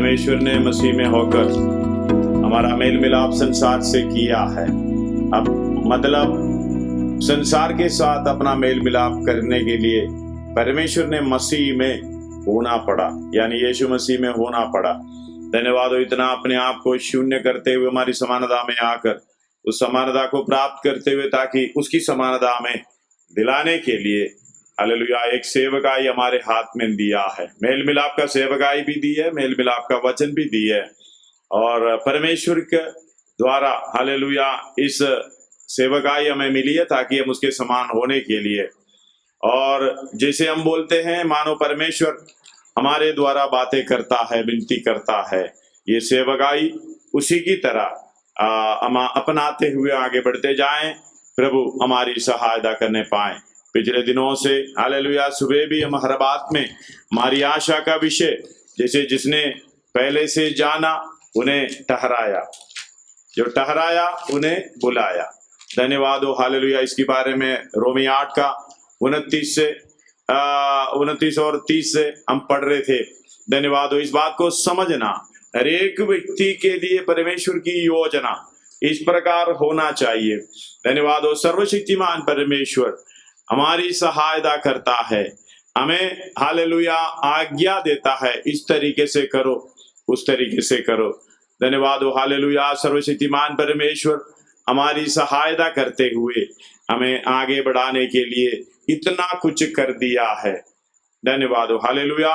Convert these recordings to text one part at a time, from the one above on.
परमेश्वर ने मसीह में होकर हमारा मेल मिलाप संसार से किया है। अब मतलब संसार के साथ अपना मेल मिलाप करने के लिए परमेश्वर ने मसीह में होना पड़ा, यानी यीशु मसीह में होना पड़ा। धन्यवाद हो, इतना अपने आप को शून्य करते हुए हमारी समानता में आकर उस समानता को प्राप्त करते हुए, ताकि उसकी समानता में दिलाने के लिए हालेलुया एक सेवकाई हमारे हाथ में दिया है। मेल मिलाप का सेवकाई भी दी है, मेल मिलाप का वचन भी दी है, और परमेश्वर के द्वारा हालेलुया इस सेवकाई हमें मिली है ताकि हम उसके समान होने के लिए, और जैसे हम बोलते हैं मानो परमेश्वर हमारे द्वारा बातें करता है, विनती करता है, ये सेवकाई उसी की तरह हम अपनाते हुए आगे बढ़ते जाएं, प्रभु हमारी सहायता करने पाए। पिछले दिनों से हालेलुया सुबह भी हम हर बात में हमारी आशा का विषय, जैसे जिसने पहले से जाना उन्हें ठहराया, जो ठहराया उन्हें बुलाया। धन्यवाद हो हालेलुया, इसके बारे में रोमी 8 का 29 और 30 से हम पढ़ रहे थे। धन्यवाद हो, इस बात को समझना, हर एक व्यक्ति के लिए परमेश्वर की योजना इस प्रकार होना चाहिए। धन्यवाद हो, सर्वशक्तिमान परमेश्वर हमारी सहायता करता है, हमें हालेलुया आज्ञा देता है, इस तरीके से करो, उस तरीके से करो। धन्यवाद हो हालेलुया, सर्वशक्तिमान परमेश्वर हमारी सहायता करते हुए हमें आगे बढ़ाने के लिए इतना कुछ कर दिया है। धन्यवाद हो हालेलुया।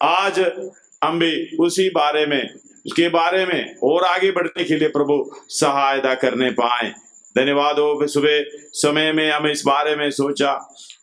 आज हम भी उसी बारे में, उसके बारे में और आगे बढ़ने के लिए प्रभु सहायता करने पाए। धन्यवाद हो, सुबह समय में हमें इस बारे में सोचा,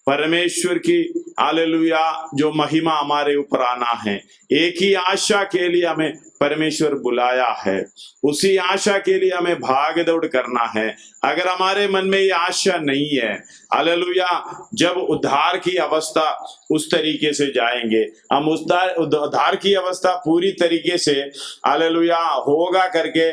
परमेश्वर की हालेलुया जो महिमा हमारे ऊपर आना है, एक ही आशा के लिए हमें परमेश्वर बुलाया है, उसी आशा के लिए हमें भाग दौड़ करना है। अगर हमारे मन में ये आशा नहीं है हालेलुया, जब उद्धार की अवस्था उस तरीके से जाएंगे, हम उद्धार की अवस्था पूरी तरीके से हालेलुया होगा करके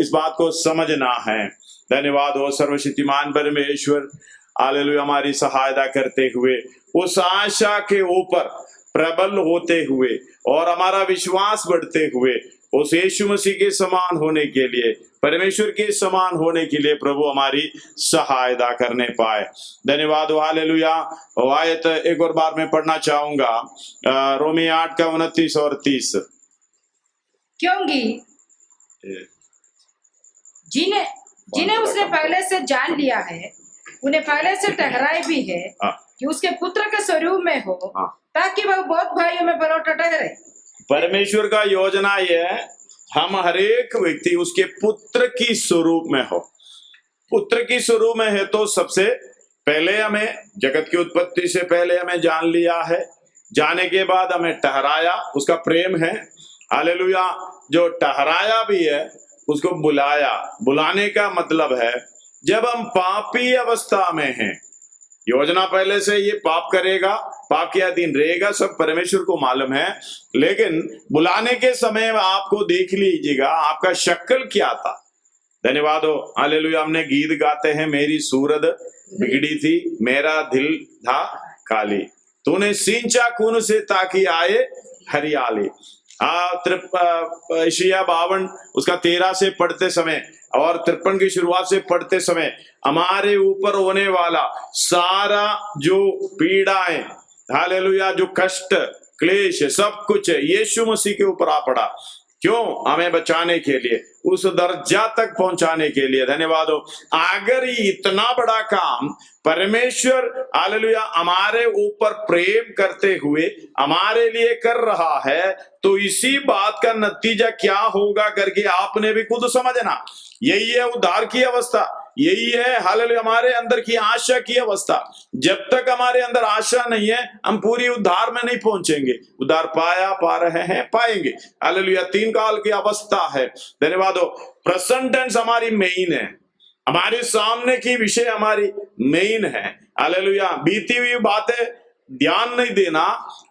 इस बात को समझना है। धन्यवाद हो सर्वशक्तिमान परमेश्वर हालेलुया हमारी सहायता करते हुए उस आशा के ऊपर प्रबल होते हुए और हमारा विश्वास बढ़ते हुए उस यीशु मसीह के समान होने के लिए, परमेश्वर के समान होने के लिए प्रभु हमारी सहायता करने पाए। धन्यवाद हो हालेलुया। आयत एक और बार मैं पढ़ना चाहूंगा, रोमी 8 का 29 और 30। क्योंकि जिन्हें उसने पहले से जान लिया है, उन्हें पहले से ठहराए भी है कि उसके पुत्र के स्वरूप में हो, ताकि वह बहुत भाइयों में परोठ ठहरे। परमेश्वर का योजना ये है, हम हर एक व्यक्ति उसके पुत्र की स्वरूप में हो। पुत्र की स्वरूप में है तो सबसे पहले हमें जगत की उत्पत्ति से पहले हमें जान लिया है, जाने के बाद हमें ठहराया, उसका प्रेम है हालेलुया। जो ठहराया भी है उसको बुलाया। बुलाने का मतलब है जब हम पापी अवस्था में हैं, योजना पहले से ये पाप करेगा, पाप के अधीन रहेगा, सब परमेश्वर को मालूम है, लेकिन बुलाने के समय आपको देख लीजिएगा आपका शक्ल क्या था। धन्यवाद हो हालेलुया। हमने गीत गाते हैं, मेरी सूरत बिगड़ी थी, मेरा दिल था काली, तूने सींचा खून से ताकि आए हरियाली। एशिया 52 उसका 13 से पढ़ते समय और 53 की शुरुआत से पढ़ते समय हमारे ऊपर होने वाला सारा जो पीड़ाएं हालेलुया, जो कष्ट क्लेश सब कुछ यीशु मसीह के ऊपर आ पड़ा। क्यों? हमें बचाने के लिए, उस दर्जा तक पहुंचाने के लिए। धन्यवाद हो। अगर ये इतना बड़ा काम परमेश्वर हालेलुया हमारे ऊपर प्रेम करते हुए हमारे लिए कर रहा है, तो इसी बात का नतीजा क्या होगा करके आपने भी खुद समझना। यही है उद्धार की अवस्था, यही है हालेलुया हमारे अंदर की आशा की अवस्था। जब तक हमारे अंदर आशा नहीं है, हम पूरी उद्धार में नहीं पहुंचेंगे। उद्धार पा रहे हैं, पाएंगे हालेलुया। 3 काल की अवस्था है। धन्यवाद हो। प्रेजेंट टेंस हमारी मेन है, हमारे सामने की विषय हमारी मेन है हालेलुया। बीती हुई बातें ध्यान नहीं देना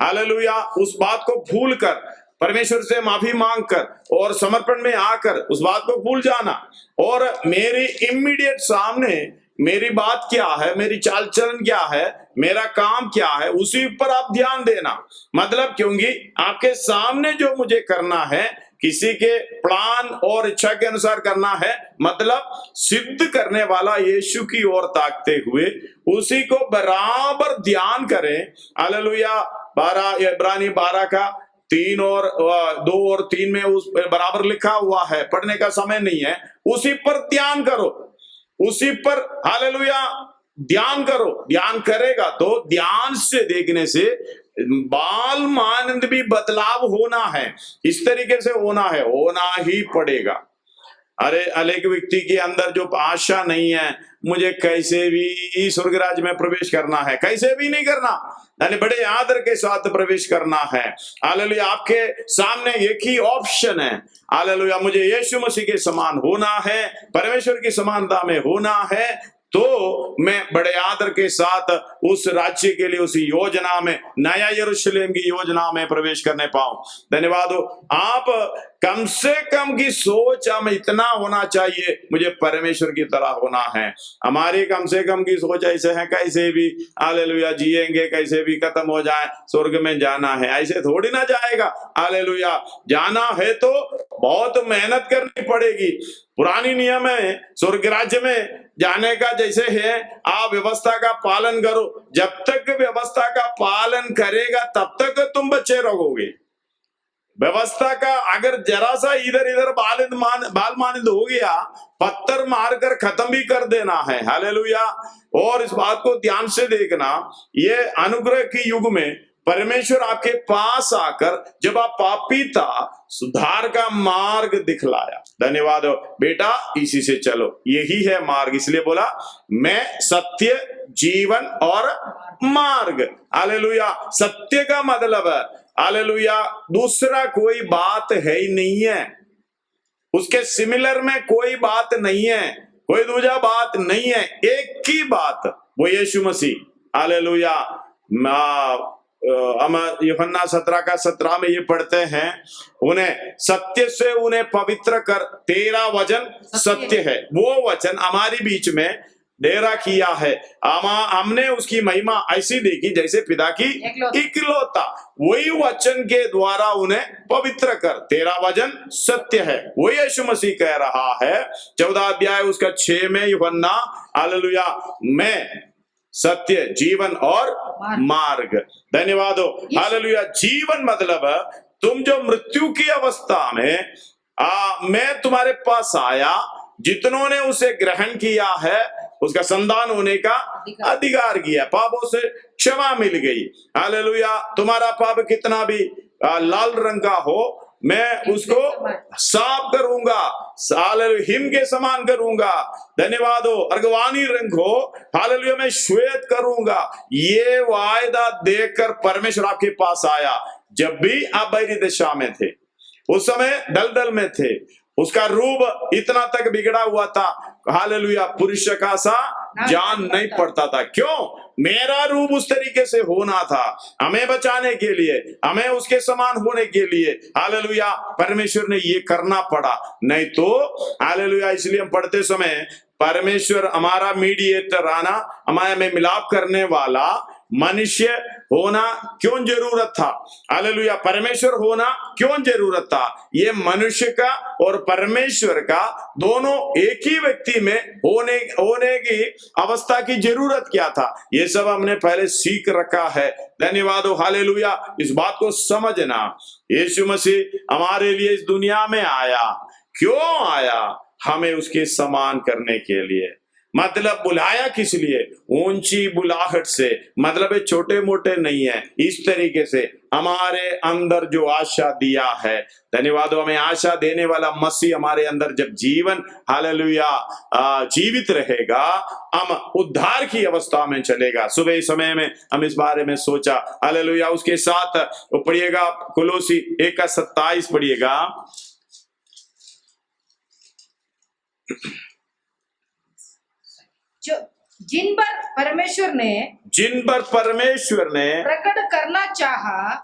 हालेलुया, उस बात को भूल कर परमेश्वर से माफी मांगकर और समर्पण में आकर उस बात को भूल जाना, और मेरी इमीडिएट सामने मेरी बात क्या है, मेरी चाल चलन क्या है, मेरा काम क्या है, उसी पर आप ध्यान देना। मतलब क्योंकि आपके सामने जो मुझे करना है, किसी के प्लान और इच्छा के अनुसार करना है, मतलब सिद्ध करने वाला यीशु की ओर ताकते हुए उसी को बराबर ध्यान करें। हालेलुया। 12 इब्रानी 12 का 3 और 2 और 3 में उस बराबर लिखा हुआ है, पढ़ने का समय नहीं है। उसी पर ध्यान करो, उसी पर हालेलुया ध्यान करो। ध्यान करेगा तो ध्यान से देखने से बाल मानंद भी बदलाव होना है, इस तरीके से होना ही पड़ेगा। अरे अनेक व्यक्ति के अंदर जो आशा नहीं है, मुझे कैसे भी स्वर्ग राज्य में प्रवेश करना है, कैसे भी नहीं करना, यानी बड़े आदर के साथ प्रवेश करना है। हालेलुया। आपके सामने एक ही ऑप्शन है, हालेलुया, मुझे यीशु मसीह के समान होना है, परमेश्वर की समानता में होना है, तो मैं बड़े आदर के साथ उस राज्य के लिए, उस योजना में, नया यरूशलेम की योजना में प्रवेश करने पाऊं। धन्यवाद हो। आप कम से कम की सोच हम इतना होना चाहिए, मुझे परमेश्वर की तरह होना है। हमारी कम से कम की सोच ऐसे है, कैसे भी हालेलुया जिएंगे, कैसे भी खत्म हो जाए, स्वर्ग में जाना है, ऐसे थोड़ी ना जाएगा। हालेलुया। जाना है तो बहुत मेहनत करनी पड़ेगी। पुरानी नियम है स्वर्ग राज्य में जाने का जैसे है, आप व्यवस्था का पालन करो। जब तक व्यवस्था का पालन करेगा तब तक तुम बचे रहोगे। व्यवस्था का अगर जरा सा इधर इधर बाल मानिंद हो गया, पत्थर मारकर खत्म भी कर देना है। हालेलुया। और इस बात को ध्यान से देखना, ये अनुग्रह के युग में परमेश्वर आपके पास आकर जब आप पापी था, सुधार का मार्ग दिखलाया। धन्यवाद हो बेटा, इसी से चलो, यही है मार्ग। इसलिए बोला मैं सत्य, जीवन और मार्ग। हालेलुया। सत्य का मतलब है हालेलुया दूसरा कोई बात है ही नहीं है, उसके सिमिलर में कोई बात नहीं है, कोई दूसरा बात नहीं है, एक ही बात, वो यीशु मसीह। हालेलुया। हम यूहन्ना 17 का 17 में ये पढ़ते हैं, उन्हें सत्य से उन्हें पवित्र कर, तेरा वचन सत्य है। वो वचन हमारी बीच में डेरा किया है। हमने उसकी महिमा ऐसी देखी जैसे पिता की इकलौता। वही वचन के द्वारा उन्हें पवित्र कर, तेरा वचन सत्य है। वही यीशु मसीह कह रहा है 14 अध्याय उसका 6 में यूहन्ना। हालेलुया। मैं सत्य, जीवन और मार्ग। धन्यवाद हो। हालेलुया। जीवन मतलब तुम जो मृत्यु की अवस्था में, मैं तुम्हारे पास आया, जितनों ने उसे ग्रहण किया है उसका संतान होने का अधिकार किया, पापों से क्षमा मिल गई। हालेलुया। तुम्हारा पाप कितना भी लाल रंग का हो, मैं उसको साफ करूंगा, हिम के समान करूंगा। धन्यवाद हो। अर्गवानी रंग हो, हालेलुया, मैं श्वेत करूंगा। ये वायदा देकर परमेश्वर आपके पास आया। जब भी आप बैरी दशा में थे, उस समय दलदल में थे, उसका रूप इतना तक बिगड़ा हुआ था, हालेलुया, पुरुष का सा जान नहीं पड़ता था। क्यों? मेरा रूप उस तरीके से होना था, हमें बचाने के लिए, हमें उसके समान होने के लिए। हालेलुया। परमेश्वर ने ये करना पड़ा, नहीं तो हालेलुया। इसलिए हम पढ़ते समय परमेश्वर हमारा मीडिएटर आना, हमारे में मिलाप करने वाला मनुष्य होना क्यों जरूरत था? हालेलुया। परमेश्वर होना क्यों जरूरत था? ये मनुष्य का और परमेश्वर का दोनों एक ही व्यक्ति में होने की अवस्था की जरूरत क्या था? ये सब हमने पहले सीख रखा है। धन्यवाद हो। हालेलुया। इस बात को समझना, यीशु मसीह हमारे लिए इस दुनिया में आया। क्यों आया? हमें उसके समान करने के लिए। मतलब बुलाया किस लिए? ऊंची बुलाहट से, मतलब छोटे मोटे नहीं है, इस तरीके से हमारे अंदर जो आशा दिया है। धन्यवाद। हमें आशा देने वाला मसीह हमारे अंदर जब जीवन हालेलुया जीवित रहेगा, हम उद्धार की अवस्था में चलेगा। सुबह समय में हम इस बारे में सोचा। हालेलुया। उसके साथ पढ़िएगा कुलोसी 1:27 पढ़िएगा। जिन पर परमेश्वर ने प्रकट करना चाहा,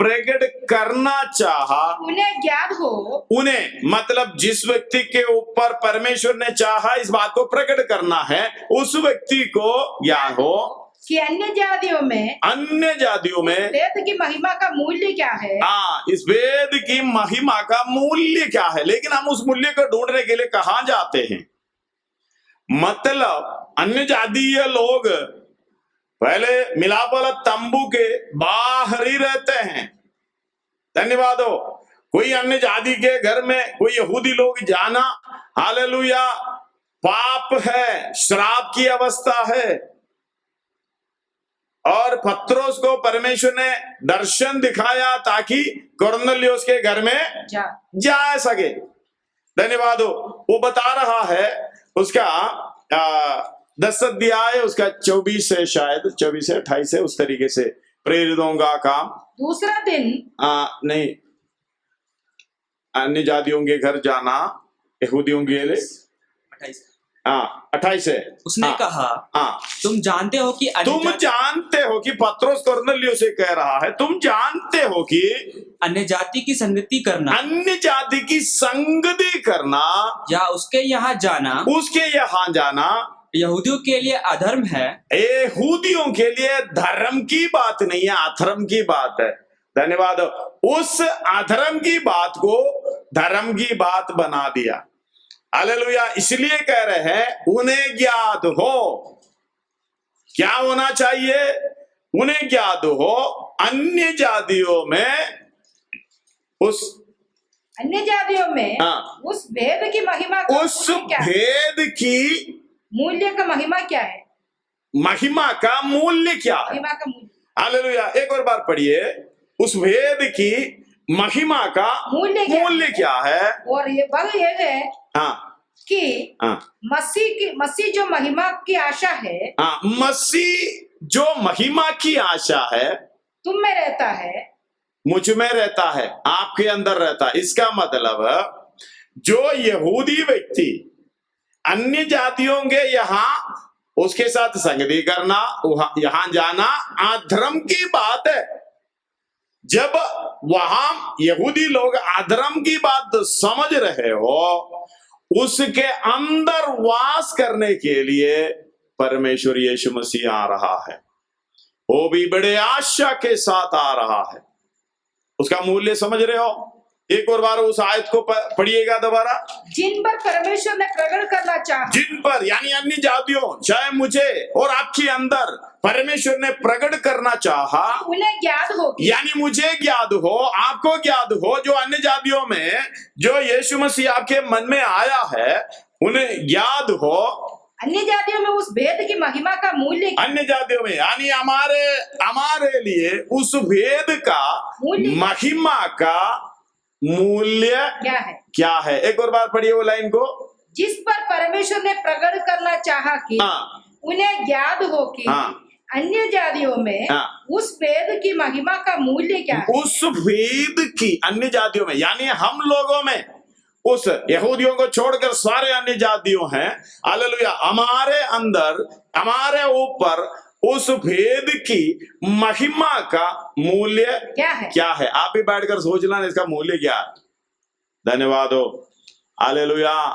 उन्हें ज्ञात हो, उन्हें मतलब जिस व्यक्ति के ऊपर परमेश्वर ने चाहा इस बात को प्रकट करना है, उस व्यक्ति को ज्ञान हो, कि अन्य जातियों में वेद की महिमा का मूल्य क्या है। इस वेद की महिमा का मूल्य क्या है। लेकिन हम उस मूल्य को ढूंढने के लिए कहां जाते हैं। मतलब अन्य जातीय लोग पहले मिलाप वाला तंबू के बाहर ही रहते हैं। धन्यवाद हो। कोई अन्य जाति के घर में कोई यहूदी लोग जाना, हालेलुया, पाप है, श्राप की अवस्था है। और पत्रोस को परमेश्वर ने दर्शन दिखाया ताकि कुरनेलियुस के घर में जा सके। धन्यवाद हो। वो बता रहा है उसका 10 अध्याय उसका 24 से, शायद 24 से 28 से, उस तरीके से प्रेरितों का काम। दूसरा दिन नहीं, अन्य जातियों के घर जाना यहूदियों के लिए 28 है। उसने कहा तुम जानते हो कि पत्रोस कुरनेलियुस से कह रहा है, तुम जानते हो कि अन्य जाति की संगति करना या उसके यहाँ जाना यहूदियों के लिए अधर्म है। यहूदियों के लिए धर्म की बात नहीं है, अधर्म की बात है। धन्यवाद। उस अधर्म की बात को धर्म की बात बना दिया। हालेलुया। इसलिए कह रहे हैं उन्हें ज्ञात हो। क्या होना चाहिए? उन्हें ज्ञात हो अन्य जातियों में उस भेद की महिमा का भेद की मूल्य का महिमा क्या है। महिमा का मूल्य क्या है। हालेलुया। एक और बार पढ़िए। उस भेद की महिमा का मूल्य क्या है। और ये बल ये है कि मसीह जो महिमा की आशा है, मसीह जो महिमा की आशा है तुम में रहता है, मुझ में रहता है, आपके अंदर रहता है। इसका मतलब जो यहूदी व्यक्ति अन्य जातियों के यहाँ उसके साथ संगति करना, यहां जाना अधर्म की बात है। जब वहां यहूदी लोग अधर्म की बात समझ रहे हो, उसके अंदर वास करने के लिए परमेश्वर यीशु मसीह आ रहा है। वो भी बड़े आशा के साथ आ रहा है। उसका मूल्य समझ रहे हो। एक और बार उस आयत को पढ़िएगा दोबारा। जिन पर परमेश्वर ने प्रकट करना चाहा, जिन पर यानी अन्य जातियों, चाहे मुझे और आपके अंदर परमेश्वर ने प्रकट करना चाहा, उन्हें ज्ञात हो, यानी मुझे ज्ञात हो, आपको ज्ञात हो, जो अन्य जातियों में जो यीशु मसीह आपके मन में आया है, उन्हें ज्ञात हो अन्य जातियों में उस भेद की महिमा का मूल्य, अन्य जातियों में यानी हमारे लिए उस भेद का महिमा का मूल्य क्या है। एक और बार पढ़िए वो लाइन को। जिस पर परमेश्वर ने प्रकट करना चाहा कि उन्हें ज्ञात हो कि अन्य जातियों में उस भेद की महिमा का मूल्य क्या है। उस भेद की अन्य जातियों में यानी हम लोगों में, उस यहूदियों को छोड़कर सारे अन्य जातियों हैं। हालेलुया। हमारे अंदर, हमारे ऊपर उस भेद की महिमा का मूल्य क्या है। आप भी बैठकर सोचना इसका मूल्य क्या है। धन्यवाद हो। हालेलुया।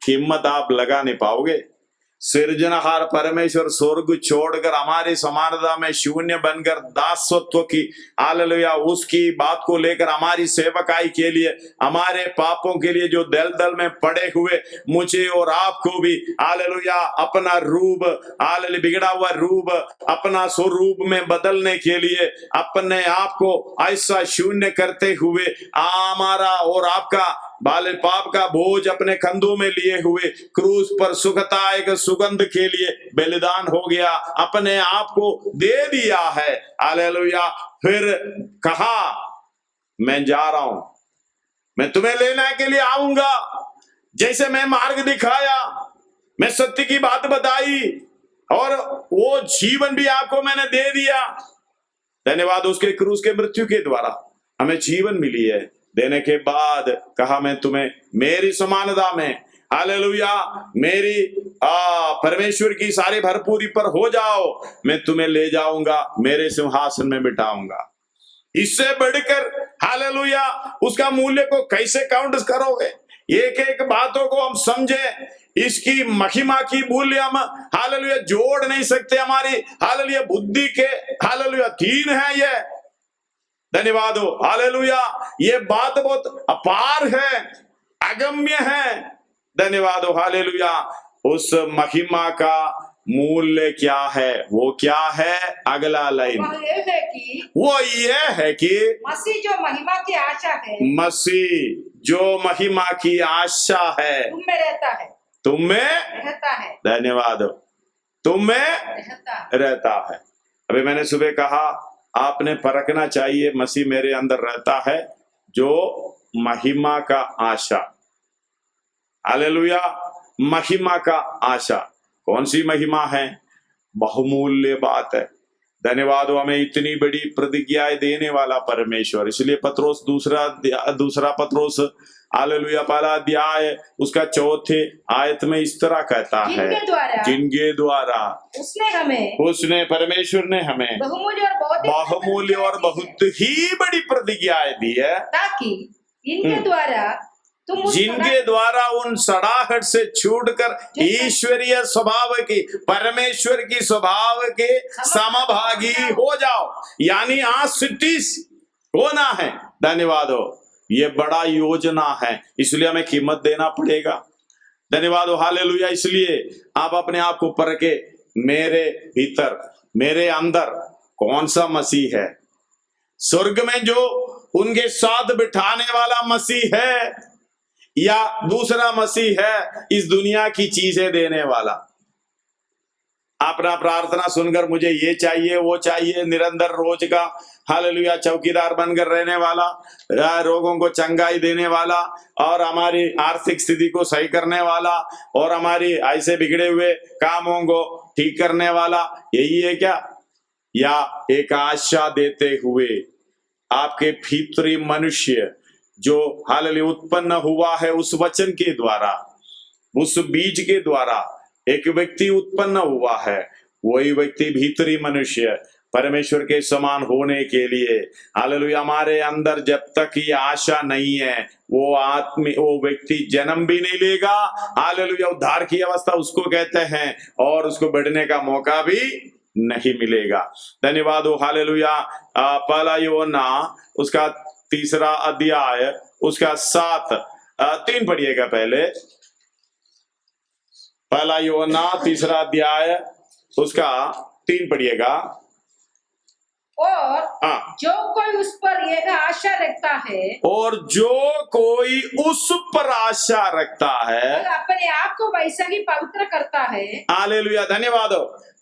कीमत आप लगा नहीं पाओगे। सृजनहार परमेश्वर स्वर्ग छोड़कर हमारी समानता में शून्य बनकर दासत्व की, हालेलुया, उसकी बात को लेकर हमारी सेवकाई के लिए, हमारे पापों के लिए जो दलदल में पड़े हुए मुझे और आपको भी, हालेलुया, अपना रूप, हालेलुया, बिगड़ा हुआ रूप अपना स्वरूप में बदलने के लिए अपने आप को ऐसा शून्य करते हुए हमारा और आपका बाल पाप का बोझ अपने कंधों में लिए हुए क्रूस पर सुखदायक सुगंध के लिए बलिदान हो गया, अपने आप को दे दिया है। हालेलुया। फिर कहा मैं जा रहा हूं, मैं तुम्हें लेने के लिए आऊंगा। जैसे मैं मार्ग दिखाया, मैं सत्य की बात बताई और वो जीवन भी आपको मैंने दे दिया। धन्यवाद। उसके क्रूस के मृत्यु के द्वारा हमें जीवन मिली है। देने के बाद कहा मैं तुम्हें मेरी समानता में, हालेलुया, मेरी परमेश्वर की सारी भरपूरी पर हो जाओ, मैं तुम्हें ले जाऊंगा, मेरे सिंहासन में बिठाऊंगा। इससे बढ़कर हालेलुया उसका मूल्य को कैसे काउंट करोगे। एक एक बातों को हम समझे, इसकी महिमा की मूल्य हम हालेलुया जोड़ नहीं सकते। हमारी हालेलुया बुद्धि के हालेलुया अधीन है ये। धन्यवाद हो हालेलुया। ये बात बहुत अपार है, अगम्य है। धन्यवाद हो हालेलुया। उस महिमा का मूल्य क्या है? वो क्या है? अगला लाइन वो ये है कि मसीह जो महिमा की आशा है, मसीह जो महिमा की आशा है तुम में रहता है, तुम में रहता है। धन्यवाद हो, तुम में रहता रहता है। अभी मैंने सुबह कहा आपने परखना चाहिए मसीह मेरे अंदर रहता है, जो महिमा का आशा। हालेलुया। महिमा का आशा कौन सी महिमा है? बहुमूल्य बात है। धन्यवाद हो, हमें इतनी बड़ी प्रतिज्ञाएं देने वाला परमेश्वर। इसलिए पत्रोस दूसरा पत्रोस हालेलुया पहला अध्याय उसका चौथे आयत में इस तरह कहता है, जिनके द्वारा उसने परमेश्वर ने हमें बहुमूल्य और बहुत ही बड़ी प्रतिज्ञाएं दी है, ताकि इनके द्वारा जिनके द्वारा उन सड़ाहट से छूटकर ईश्वरीय स्वभाव की, परमेश्वर की स्वभाव के समभागी हो जाओ। यानी आशीष होना है। धन्यवाद हो, ये बड़ा योजना है, इसलिए हमें कीमत देना पड़ेगा। धन्यवाद हो हालेलुया। इसलिए आप अपने आप को परखे, मेरे भीतर मेरे अंदर कौन सा मसीह है? स्वर्ग में जो उनके साथ बिठाने वाला मसीह है, या दूसरा मसीह है इस दुनिया की चीजें देने वाला? अपना प्रार्थना सुनकर मुझे ये चाहिए वो चाहिए, निरंतर रोज का हालेलुया चौकीदार बनकर रहने वाला, रोगों को चंगाई देने वाला, और हमारी आर्थिक स्थिति को सही करने वाला, और हमारी ऐसे बिगड़े हुए कामों को ठीक करने वाला, यही है क्या? या एक आशा देते हुए आपके भीतरी मनुष्य जो हालेलुया उत्पन्न हुआ है उस वचन के द्वारा, उस बीज के द्वारा एक व्यक्ति उत्पन्न हुआ है, वही व्यक्ति भीतरी मनुष्य परमेश्वर के समान होने के लिए हालेलुया हमारे अंदर जब तक ये आशा नहीं है, वो व्यक्ति जन्म भी नहीं लेगा। हालेलुया उद्धार की अवस्था उसको कहते हैं, और उसको बढ़ने का मौका भी नहीं मिलेगा। धन्यवाद हो हालेलुया। पहला यूहन्ना उसका तीसरा अध्याय उसका 3 पढ़िएगा पहले। पहला यूहन्ना तीसरा अध्याय उसका 3 पढ़िएगा। और जो कोई उस पर यह आशा रखता है, और जो कोई उस पर आशा रखता है अपने आप को वैसा ही पवित्र करता है। हालेलुया धन्यवाद हो।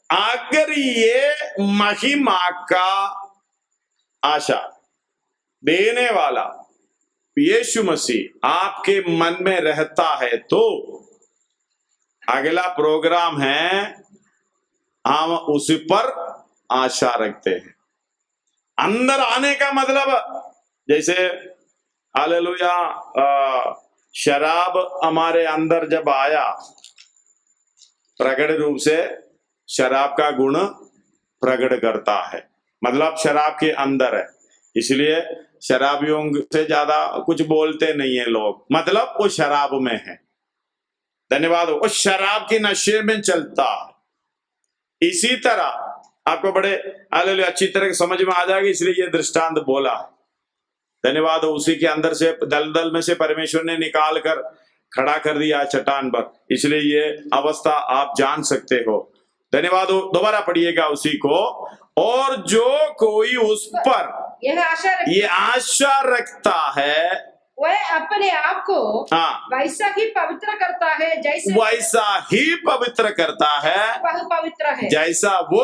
अगर ये महिमा का आशा देने वाला यीशु मसीह आपके मन में रहता है, तो अगला प्रोग्राम है हम उस पर आशा रखते हैं। अंदर आने का मतलब जैसे हालेलुया शराब हमारे अंदर जब आया, प्रकट रूप से शराब का गुण प्रकट करता है, मतलब शराब के अंदर है। इसलिए शराबियों से ज्यादा कुछ बोलते नहीं है लोग, मतलब वो शराब में है। धन्यवाद हो, वो शराब की नशे में चलता है। इसी तरह आपको बड़े हालेलुया अच्छी तरह समझ में आ जाएगी, इसलिए ये दृष्टांत बोला है। धन्यवाद हो, उसी के अंदर से दलदल में से परमेश्वर ने निकाल कर खड़ा कर दिया चट्टान पर, इसलिए ये अवस्था आप जान सकते हो। धन्यवाद हो, दोबारा पढ़िएगा उसी को। और जो कोई उस पर ये आशा रखता है, वह अपने आप को वैसा ही पवित्र करता है जैसे वैसा ही पवित्र करता है, वह पवित्र है जैसा वो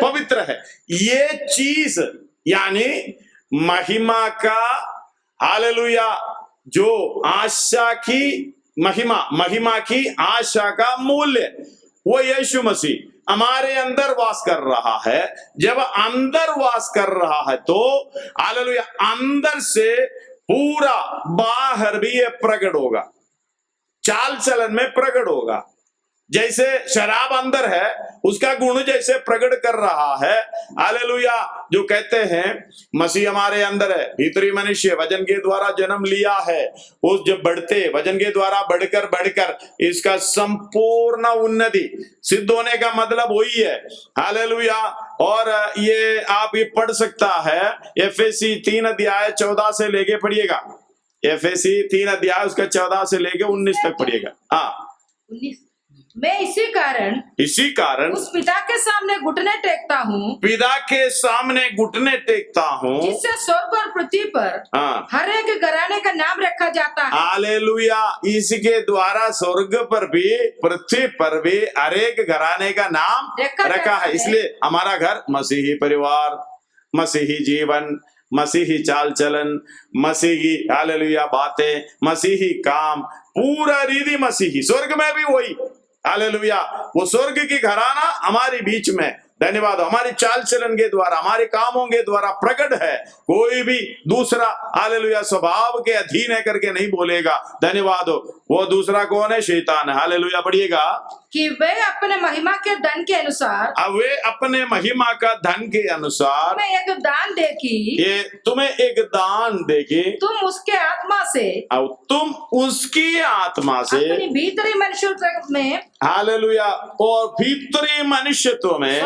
पवित्र है। ये चीज यानी महिमा का हालेलुया जो आशा की महिमा की आशा का मूल्य, वो यीशु मसीह हमारे अंदर वास कर रहा है। जब अंदर वास कर रहा है तो हालेलुया अंदर से पूरा बाहर भी ये प्रकट होगा, चाल चलन में प्रकट होगा। जैसे शराब अंदर है उसका गुण जैसे प्रकट कर रहा है। हालेलुया। जो कहते हैं मसीह हमारे अंदर है, भीतरी मनुष्य वजन के द्वारा जन्म लिया है, उस जब बढ़ते वजन के द्वारा बढ़कर बढ़कर इसका संपूर्ण उन्नति सिद्ध होने का मतलब वही है। हालेलुया। और ये आप ये पढ़ सकता है एफएसी 3 अध्याय 14 से लेके पढ़िएगा। एफएसी 3 अध्याय उसका 14 से लेके 19 तक पढ़िएगा। हाँ, 19। मैं इसी कारण उस पिता के सामने घुटने टेकता हूँ, पिता के सामने घुटने टेकता हूँ, जिससे स्वर्ग और पृथ्वी पर हर एक घराने का नाम रखा जाता है। हालेलुया। इसके द्वारा स्वर्ग पर भी पृथ्वी पर भी हर एक घराने का नाम रखा है। इसलिए हमारा घर मसीही परिवार, मसीही जीवन, मसीही चाल चलन, मसीही हालेलुया बातें, मसीही काम, पूरा रीति मसीही। स्वर्ग में भी वही। हालेलुया। वो स्वर्ग की घराना हमारे बीच में, धन्यवाद, हमारी चाल चलन के द्वारा, हमारे कामों के द्वारा प्रकट है। कोई भी दूसरा हालेलुया स्वभाव के अधीन है करके नहीं बोलेगा। धन्यवाद। वो दूसरा कौन है? शैतान है। हालेलुया। पढ़िएगा कि वे अपने महिमा के धन के अनुसार, वे अपने महिमा का धन के अनुसार तुम्हें एक दान दे कि, ये तुम्हें एक दान देगी, तुम उसके आत्मा से, तुम उसकी आत्मा से अपनी भीतरी मनुष्यत्व में, हालेलुया, और भीतरी मनुष्यत्व में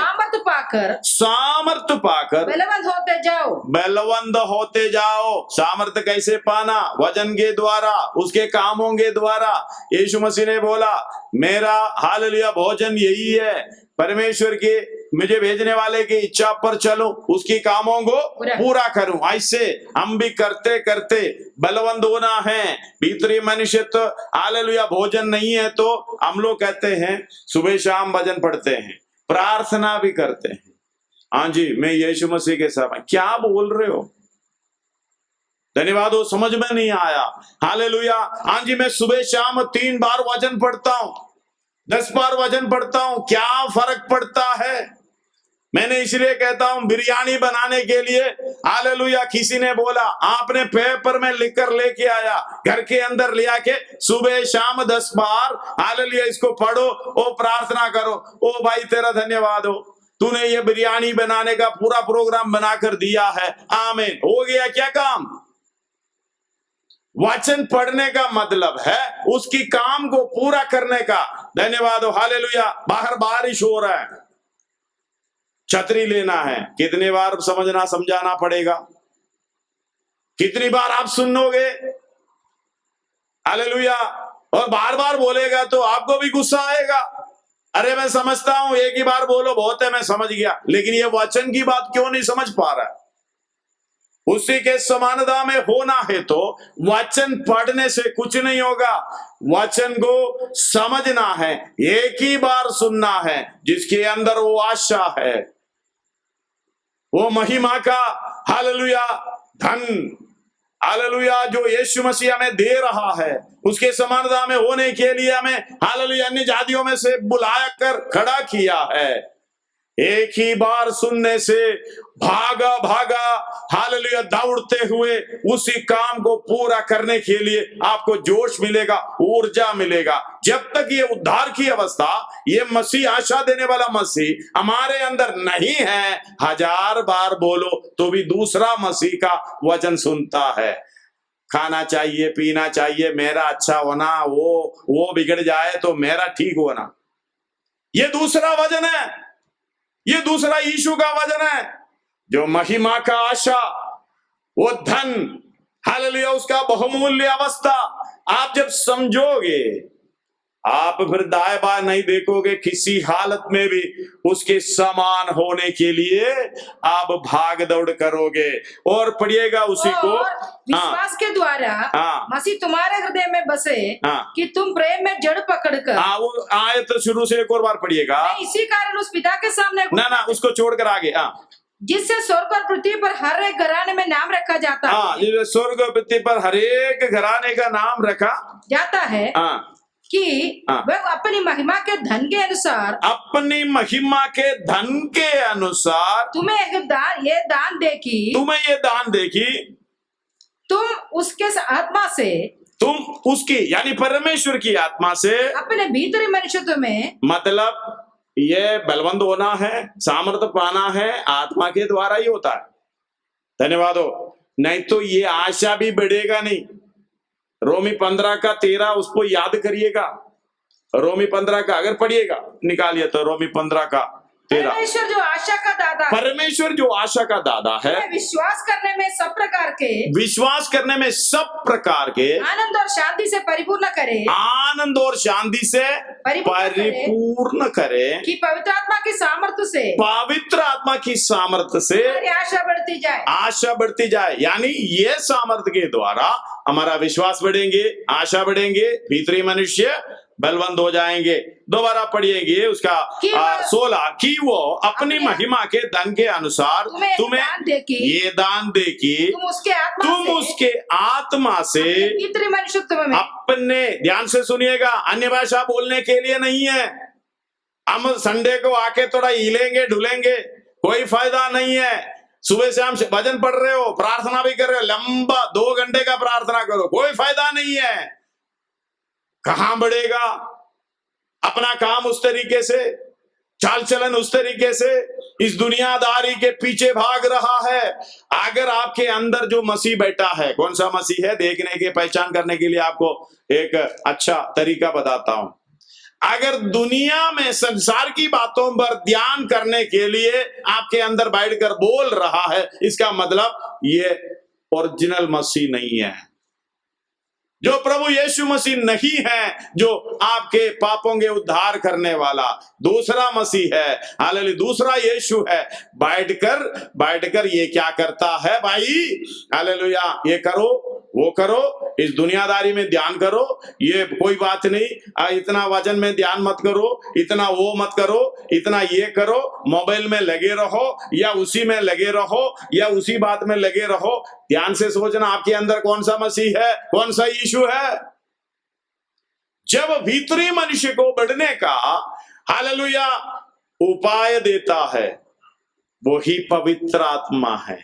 सामर्थ पाकर बलवंत होते जाओ। बलवंत होते जाओ। सामर्थ कैसे पाना? वजन के द्वारा, उसके कामों के द्वारा। यीशु मसीह ने बोला मेरा हालेलुया भोजन यही है, परमेश्वर के मुझे भेजने वाले की इच्छा पर चलो, उसकी कामों को पूरा करूं। ऐसे हम भी करते करते बलवंत होना है। भीतरी मनुष्यत्व हालेलुया भोजन नहीं है तो हम लोग कहते हैं सुबह शाम भजन पढ़ते हैं, प्रार्थना भी करते हैं। हाँ जी, मैं यीशु मसीह के साथ। क्या बोल रहे हो? धन्यवाद। वो समझ में नहीं आया। हालेलुया। हाँ जी, मैं सुबह शाम 3 बार वचन पढ़ता हूं, 10 बार वचन पढ़ता हूं, क्या फर्क पड़ता है? मैंने इसलिए कहता हूं बिरयानी बनाने के लिए हालेलुया किसी ने बोला आपने पेपर में लिखकर लेके आया, घर के अंदर ले आके सुबह शाम 10 बार हालेलुया इसको पढ़ो, ओ प्रार्थना करो। ओ भाई तेरा धन्यवाद हो, तूने ये बिरयानी बनाने का पूरा प्रोग्राम बनाकर दिया है। आमीन। हो गया क्या काम? वचन पढ़ने का मतलब है उसकी काम को पूरा करने का। धन्यवाद हो। हालेलुया। बाहर बारिश हो रहा है, छतरी लेना है, कितनी बार समझना समझाना पड़ेगा? कितनी बार आप सुनोगे? हालेलुया। और बार बार बोलेगा तो आपको भी गुस्सा आएगा। अरे मैं समझता हूं, एक ही बार बोलो बहुत है, मैं समझ गया, लेकिन ये वचन की बात क्यों नहीं समझ पा रहा है? उसी के समानता में होना है तो वचन पढ़ने से कुछ नहीं होगा। वचन को समझना है, एक ही बार सुनना है, जिसके अंदर वो आशा है, वो महिमा का हालेलुया धन हालेलुया जो यीशु मसीह हमें दे रहा है, उसके समानता में होने के लिए हमें हालेलुया अन्य जातियों में से बुलाया कर खड़ा किया है। एक ही बार सुनने से भागा भागा हालेलुया दौड़ते हुए उसी काम को पूरा करने के लिए आपको जोश मिलेगा, ऊर्जा मिलेगा। जब तक ये उद्धार की अवस्था, ये मसीह आशा देने वाला मसीह हमारे अंदर नहीं है, 1000 बार बोलो तो भी दूसरा मसीह का वचन सुनता है। खाना चाहिए, पीना चाहिए, मेरा अच्छा होना, वो बिगड़ जाए तो मेरा ठीक होना, ये दूसरा वचन है, ये दूसरा यीशु का वचन है। जो महिमा का आशा, वो धन हालेलुया उसका बहुमूल्य अवस्था आप जब समझोगे, आप फिर दाएं बाएं नहीं देखोगे, किसी हालत में भी उसके समान होने के लिए आप भाग दौड़ करोगे और पढ़िएगा उसी को। विश्वास के द्वारा मसीह तुम्हारे हृदय में बसे कि तुम प्रेम में जड़ पकड़कर। वो आयत शुरू से एक और बार पढ़िएगा। इसी कारण उस पिता के सामने ना उसको छोड़कर आगे। जिससे स्वर्ग और पृथ्वी पर हर एक घराने में नाम रखा जाता है। स्वर्ग और पृथ्वी पर हर एक घराने का नाम रखा जाता है कि वह अपनी महिमा के धन के अनुसार, अपनी महिमा के धन के अनुसार तुम्हें ये दान देखी, तुम उसके आत्मा से तुम उसकी यानी परमेश्वर की आत्मा से, अपने भीतरी मनुष्यत्व में, मतलब ये बलवंत होना है, सामर्थ्य पाना है, आत्मा के द्वारा ही होता है। धन्यवाद हो, नहीं तो ये आशा भी बढ़ेगा नहीं। रोमी 15 का 13 उसको याद करिएगा। रोमी 15 का अगर पढ़िएगा, निकालिए तो रोमी 15 का 13। परमेश्वर जो आशा का दादा है, परमेश्वर जो आशा का दादा है, विश्वास करने में सब प्रकार के, विश्वास करने में सब प्रकार के आनंद और शांति से परिपूर्ण करे, आनंद और शांति से परिपूर्ण करे कि पवित्र आत्मा की सामर्थ्य से, पवित्र आत्मा की सामर्थ्य से हमारी आशा बढ़ती जाए, आशा बढ़ती जाए। यानी ये सामर्थ्य के द्वारा हमारा विश्वास बढ़ेंगे, आशा बढ़ेंगे, भीतरी मनुष्य बलवंत हो जाएंगे। दोबारा पढ़िएगे उसका 16 कि वो अपनी महिमा के धन के अनुसार तुम्हें ये दान दे कि तुम उसके आत्मा से भीतरी मनुष्यत्व में अपने, ध्यान से सुनिएगा, अन्य भाषा बोलने के लिए नहीं है। हम संडे को आके थोड़ा हिलेंगे ढुलेंगे, कोई फायदा नहीं है। सुबह से हम भजन पढ़ रहे हो, प्रार्थना भी कर रहे हो, लंबा 2 घंटे का प्रार्थना करो, कोई फायदा नहीं है। कहां बढ़ेगा? अपना काम उस तरीके से, चाल चलन उस तरीके से, इस दुनियादारी के पीछे भाग रहा है। अगर आपके अंदर जो मसीह बैठा है, कौन सा मसीह है देखने के, पहचान करने के लिए आपको एक अच्छा तरीका बताता हूं। अगर दुनिया में संसार की बातों पर ध्यान करने के लिए आपके अंदर बैठकर बोल रहा है, इसका मतलब ये ओरिजिनल मसीह नहीं है। जो प्रभु यीशु मसीह नहीं है, जो आपके पापों के उद्धार करने वाला दूसरा मसीह है, हालेलुया, दूसरा यीशु है। बैठकर ये क्या करता है भाई? हालेलुया, ये करो, वो करो, इस दुनियादारी में ध्यान करो, ये कोई बात नहीं, इतना वचन में ध्यान मत करो, इतना वो मत करो, इतना ये करो, मोबाइल में लगे रहो या उसी में लगे रहो या उसी बात में लगे रहो। ध्यान से सोचना, आपके अंदर कौन सा मसीह है, कौन सा यीशु है? जब भीतरी मनुष्य को बढ़ने का हालेलुया उपाय देता है, वो ही पवित्र आत्मा है,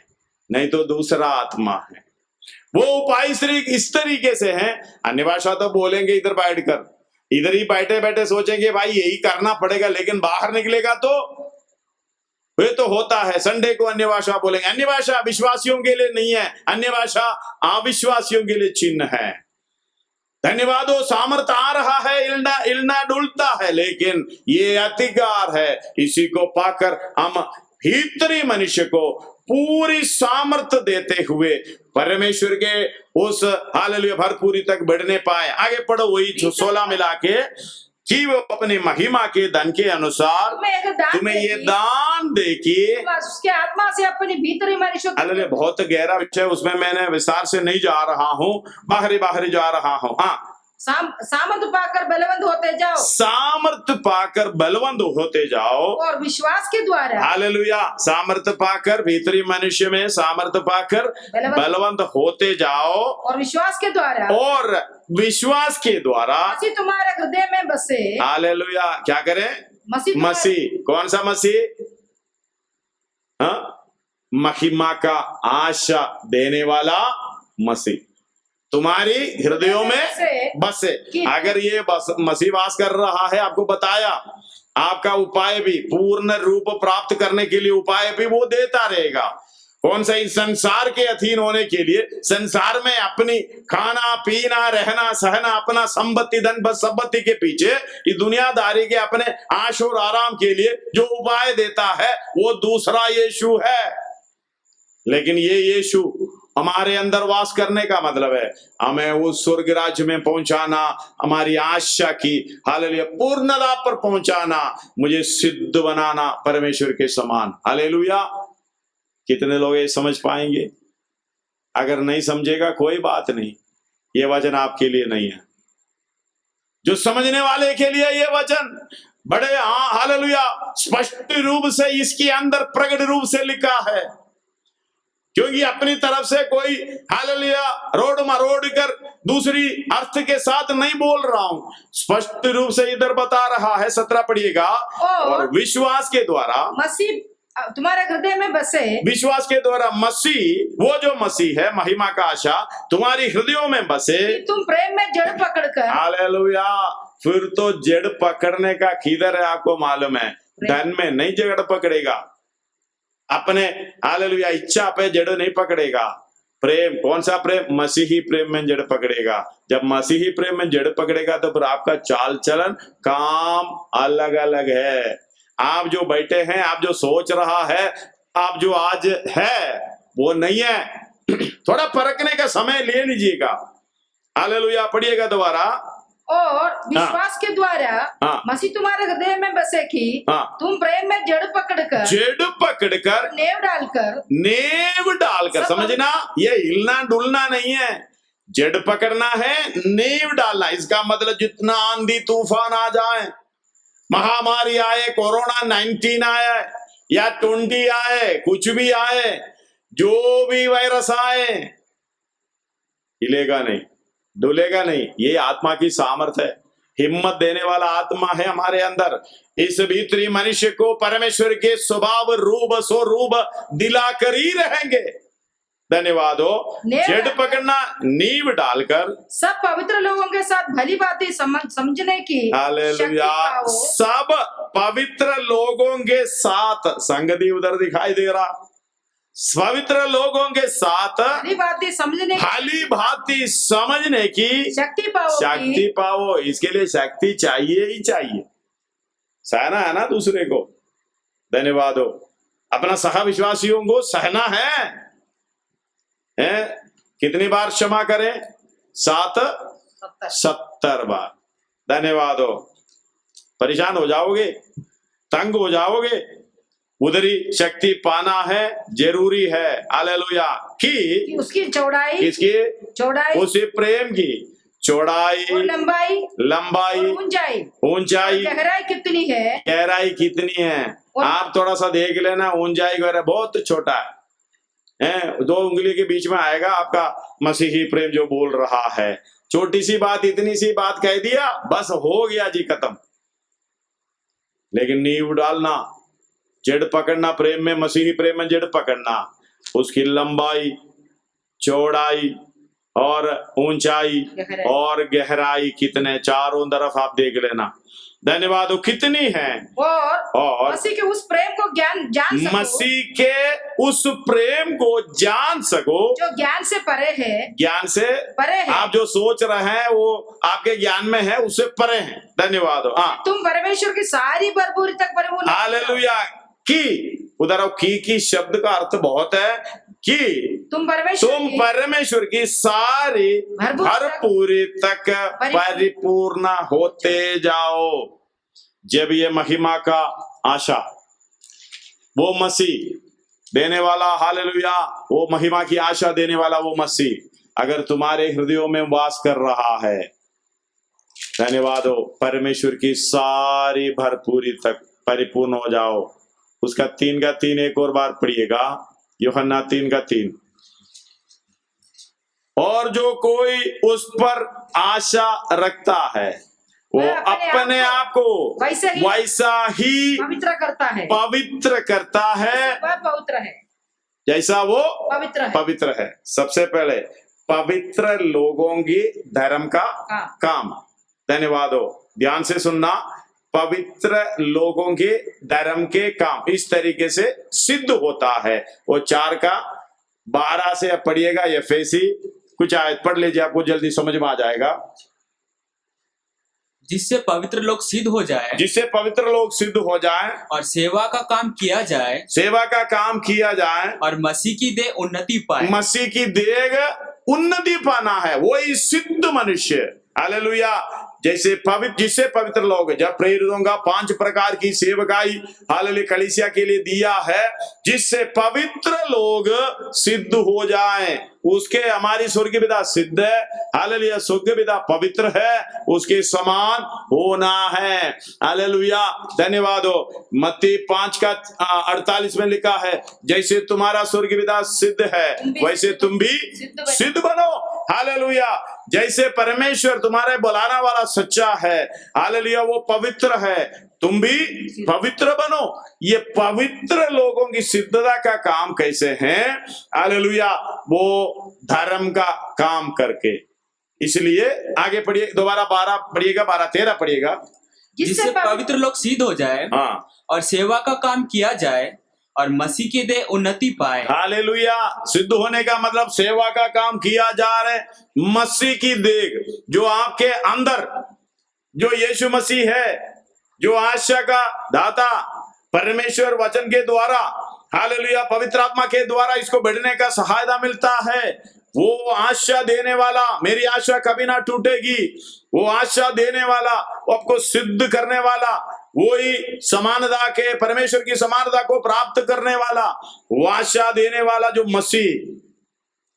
नहीं तो दूसरा आत्मा है। वो उपाय सिर्फ इस तरीके से है, अन्य भाषा तो बोलेंगे इधर बैठकर, इधर ही बैठे बैठे सोचेंगे भाई यही करना पड़ेगा, लेकिन बाहर निकलेगा तो वे तो होता है। संडे को अन्य भाषा बोलेंगे, अन्य भाषा विश्वासियों के लिए नहीं है, अन्य भाषा अविश्वासियों के लिए चिन्ह है। धन्यवाद हो, सामर्थ आ रहा है, इल्ना डुलता है, लेकिन ये अधिकार है, इसी को पाकर हम भीतरी मनुष्य को पूरी सामर्थ्य देते हुए परमेश्वर के उस हालेलुया भरपूरी तक बढ़ने पाए। आगे पढ़ो, वही 16 मिला के, कि वो अपनी महिमा के धन के अनुसार तुम्हें ये दान दे कि उसके आत्मा से अपनी भीतरी मनुष्य। हालेलुया, बहुत गहरा विषय, उसमें मैंने विस्तार से नहीं जा रहा हूँ, बाहरी जा रहा हूँ। हाँ, सामर्थ पाकर बलवंत होते जाओ, सामर्थ पाकर बलवंत होते जाओ, और विश्वास के द्वारा, हालेलुया, सामर्थ पाकर भीतरी मनुष्य में सामर्थ पाकर बलवंत होते जाओ, और विश्वास के द्वारा, और विश्वास के द्वारा मसीह तुम्हारे हृदय में बसे। हालेलुया, क्या करें? मसीह कौन सा मसीह? महिमा का आशा देने वाला मसीह तुम्हारी हृदयों में बसे। अगर ये मसीह वास कर रहा है, आपको बताया, आपका उपाय भी, पूर्ण रूप प्राप्त करने के लिए उपाय भी वो देता रहेगा। कौन सा? इस संसार के अधीन होने के लिए, संसार में अपनी खाना पीना रहना सहना, अपना संपत्ति धन संपत्ति के पीछे, इस दुनियादारी के अपने आश और आराम के लिए जो उपाय देता है वो दूसरा यीशु है। लेकिन ये यीशु हमारे अंदर वास करने का मतलब है हमें उस स्वर्ग राज्य में पहुंचाना, हमारी आशा की हालेलुया पूर्णता पर पहुंचाना, मुझे सिद्ध बनाना परमेश्वर के समान। हालेलुया। कितने लोग ये समझ पाएंगे? अगर नहीं समझेगा कोई बात नहीं, ये वचन आपके लिए नहीं है। जो समझने वाले के लिए ये वचन बड़े हालेलुया स्पष्ट रूप से इसके अंदर प्रकट रूप से लिखा है, क्योंकि अपनी तरफ से कोई हालेलुया रोड मरोड़ कर दूसरी अर्थ के साथ नहीं बोल रहा हूं, स्पष्ट रूप से इधर बता रहा है। 17 पढ़िएगा। और विश्वास के द्वारा मसीह तुम्हारे हृदय में बसे, विश्वास के द्वारा मसीह, वो जो मसीह है महिमा का आशा तुम्हारी हृदयों में बसे, कि तुम प्रेम में जड़ पकड़कर, हालेलुया। फिर तो जड़ पकड़ने का किधर है आपको मालूम है? धन में नहीं जड़ पकड़ेगा, अपने हालेलुया इच्छा पे जड़ नहीं पकड़ेगा। प्रेम, कौन सा प्रेम? मसीही प्रेम में जड़ पकड़ेगा। जब मसीही प्रेम में जड़ पकड़ेगा तो फिर आपका चाल चलन काम अलग अलग है। आप जो बैठे हैं, आप जो सोच रहा है, आप जो आज है वो नहीं है। थोड़ा परखने का समय ले लीजिएगा। हालेलुया, पढ़िएगा दोबारा। और विश्वास के द्वारा मसीह तुम्हारे हृदय में बसे कि तुम प्रेम में जड़ पकड़कर नेव डालकर समझना, ये हिलना डुलना नहीं है, जड़ पकड़ना है, नेव डालना। इसका मतलब जितना आंधी तूफान आ जाए, महामारी आए, कोरोना 19 आए या 20 आए, कुछ भी आए, जो भी वायरस आए, हिलेगा नहीं, डुलेगा नहीं। ये आत्मा की सामर्थ है, हिम्मत देने वाला आत्मा है हमारे अंदर। इस भीतरी मनुष्य को परमेश्वर के स्वभाव रूप स्वरूप दिलाकर ही रहेंगे। धन्यवाद हो। जड़ पकड़ना, नींव डालकर सब पवित्र लोगों के साथ भली बातें समझने की हालेलुया, सब पवित्र लोगों के साथ, संगति उधर दिखाई दे रहा, पवित्र लोगों के साथ भली भांति समझने की शक्ति पाओ। इसके लिए शक्ति चाहिए ही चाहिए, सहना है ना दूसरे को। धन्यवाद हो। अपना सह विश्वासियों को सहना है, कितनी बार क्षमा करें? 70 बार। धन्यवाद हो। परेशान हो जाओगे, तंग हो जाओगे, उधरी शक्ति पाना है, जरूरी है। हालेलुया। कि उसकी चौड़ाई, इसकी चौड़ाई, उसी प्रेम की चौड़ाई, लंबाई, ऊंचाई, गहराई कितनी है, गहराई कितनी है। आप थोड़ा सा देख लेना, ऊंचाई गहराई बहुत छोटा है, 2 उंगली के बीच में आएगा आपका मसीही प्रेम जो बोल रहा है। छोटी सी बात, इतनी सी बात कह दिया, बस हो गया जी, खत्म। लेकिन नींव डालना, जड़ पकड़ना, प्रेम में, मसीही प्रेम में जड़ पकड़ना, उसकी लंबाई, चौड़ाई और ऊंचाई और गहराई कितने, चारों तरफ आप देख लेना। धन्यवाद। कितनी है, और मसीह के उस प्रेम को जान सको, मसीह के उस प्रेम को जान सको जो ज्ञान से परे है, ज्ञान से परे है। आप जो सोच रहे हैं वो आपके ज्ञान में है, उससे परे है। धन्यवाद। तुम परमेश्वर की सारी भरपूरी तक परिपूर्ण। हालेलुया। की उधर की शब्द का अर्थ बहुत है कि तुम परमेश्वर की सारी भरपूरी तक परिपूर्ण होते जाओ। जब ये महिमा का आशा, वो मसीह देने वाला, हालेलुया, वो महिमा की आशा देने वाला वो मसीह अगर तुम्हारे हृदयों में वास कर रहा है, धन्यवाद हो, परमेश्वर की सारी भरपूरी तक परिपूर्ण हो जाओ। उसका 3 का 3 एक और बार पढ़िएगा, यूहन्ना 3 का 3। और जो कोई उस पर आशा रखता है वो अपने आप को वैसा ही पवित्र करता है पवित्र है जैसा वो पवित्र है। सबसे पहले पवित्र लोगों की धर्म का काम। धन्यवाद हो। ध्यान से सुनना, पवित्र लोगों के धर्म के काम इस तरीके से सिद्ध होता है। वो 4 का 12 से पढ़िएगा। एफेसी कुछ आयत पढ़ लीजिए, आपको जल्दी समझ में आ जाएगा। जिससे पवित्र लोग सिद्ध हो जाए, जिससे पवित्र लोग सिद्ध हो जाए और सेवा का काम किया जाए, सेवा का काम किया जाए और मसीह की देह उन्नति पाए। मसीह की देह उन्नति पाना है, वही सिद्ध मनुष्य। हालेलुया। जैसे जिससे पवित्र लोग, जब प्रेरितों का 5 प्रकार की सेवकाई हालेलुया कलीसिया के लिए दिया है, जिससे पवित्र लोग सिद्ध हो जाएं। उसके हमारी स्वर्गीय पिता सिद्ध है, हालेलुया, स्वर्गीय पिता पवित्र है, उसके समान होना है। हालेलुया। धन्यवाद हो। मत्ती 5 का 48 में लिखा है, जैसे तुम्हारा स्वर्गीय पिता सिद्ध है वैसे तुम भी सिद्ध बनो। हालेलुया। जैसे परमेश्वर तुम्हारे बुलाने वाला सच्चा है, हालेलुया, वो पवित्र है, तुम भी पवित्र बनो। ये पवित्र लोगों की सिद्धता का काम कैसे है? हालेलुया, वो धर्म का काम करके। इसलिए आगे पढ़िए, दोबारा 12 पढ़िएगा, 12-13 पढ़िएगा। जिससे पवित्र लोग सिद्ध हो जाए, हाँ, और सेवा का काम किया जाए, और मसीह की देह उन्नति पाए। हालेलुया। सिद्ध होने का मतलब सेवा का काम किया जा रहा है। मसीह की देह जो आपके अंदर, जो यीशु मसीह है, जो आशा का दाता, परमेश्वर वचन के द्वारा, हालेलुया, पवित्र आत्मा के द्वारा इसको बढ़ने का सहायता मिलता है। वो आशा देने वाला, मेरी आशा कभी ना टूटेगी, वो आशा देने वाला, वो आपको सिद्ध करने वाला, वही समानता के, परमेश्वर की समानता को प्राप्त करने वाला, वो आशा देने वाला जो मसीह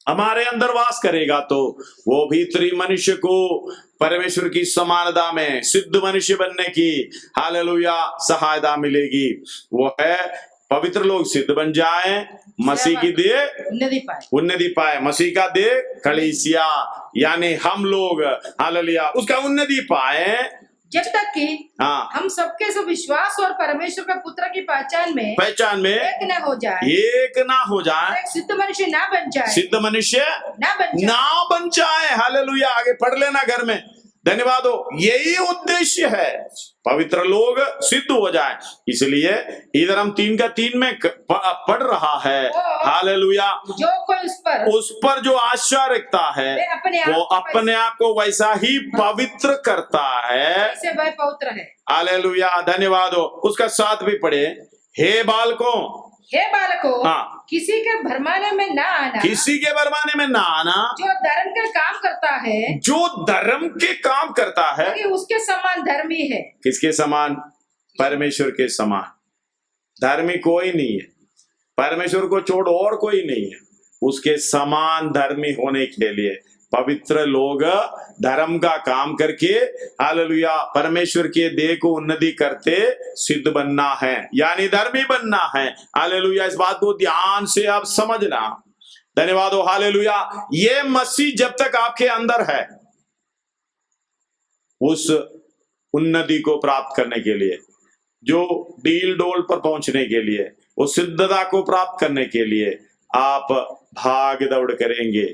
हमारे अंदर वास करेगा, तो वो भीतरी मनुष्य को परमेश्वर की समानता में सिद्ध मनुष्य बनने की, हालेलुया, सहायता मिलेगी। वो है पवित्र लोग सिद्ध बन जाएं, मसीह की देह उन्नति पाए। मसीह का देह कलीसिया यानी हम लोग, हालेलुया, उसका उन्नति पाए, जब तक कि हम सबके सब विश्वास और परमेश्वर का पुत्र की पहचान में एक न हो जाए, सिद्ध मनुष्य ना बन जाए, सिद्ध मनुष्य ना बन जाए। हालेलुया, आगे पढ़ लेना घर में। धन्यवाद हो, यही उद्देश्य है, पवित्र लोग सिद्ध हो जाए। इसलिए इधर हम 3:3 में पढ़ रहा है, हालेलुया, जो कोई उस पर जो आशा रखता है वो अपने आप को वैसा ही पवित्र करता है, वैसे वह पवित्र है। हालेलुया, धन्यवाद हो। उसका साथ भी पढ़े, हे बालकों, किसी के भरमाने में ना आना, किसी के भरमाने में ना आना, जो धर्म के काम करता है, जो धर्म के काम करता है, उसके समान धर्मी है। किसके समान? परमेश्वर के समान धर्मी कोई नहीं है, परमेश्वर को छोड़ और कोई नहीं है। उसके समान धर्मी होने के लिए पवित्र लोग धर्म का काम करके, हालेलुया, परमेश्वर के देह को उन्नति करते सिद्ध बनना है, यानी धर्मी बनना है। हालेलुया, इस बात को ध्यान से आप समझना। धन्यवाद हो, हालेलुया। ये मसीह जब तक आपके अंदर है, उस उन्नति को प्राप्त करने के लिए, जो डील डोल पर पहुंचने के लिए, उस सिद्धता को प्राप्त करने के लिए आप भाग दौड़ करेंगे।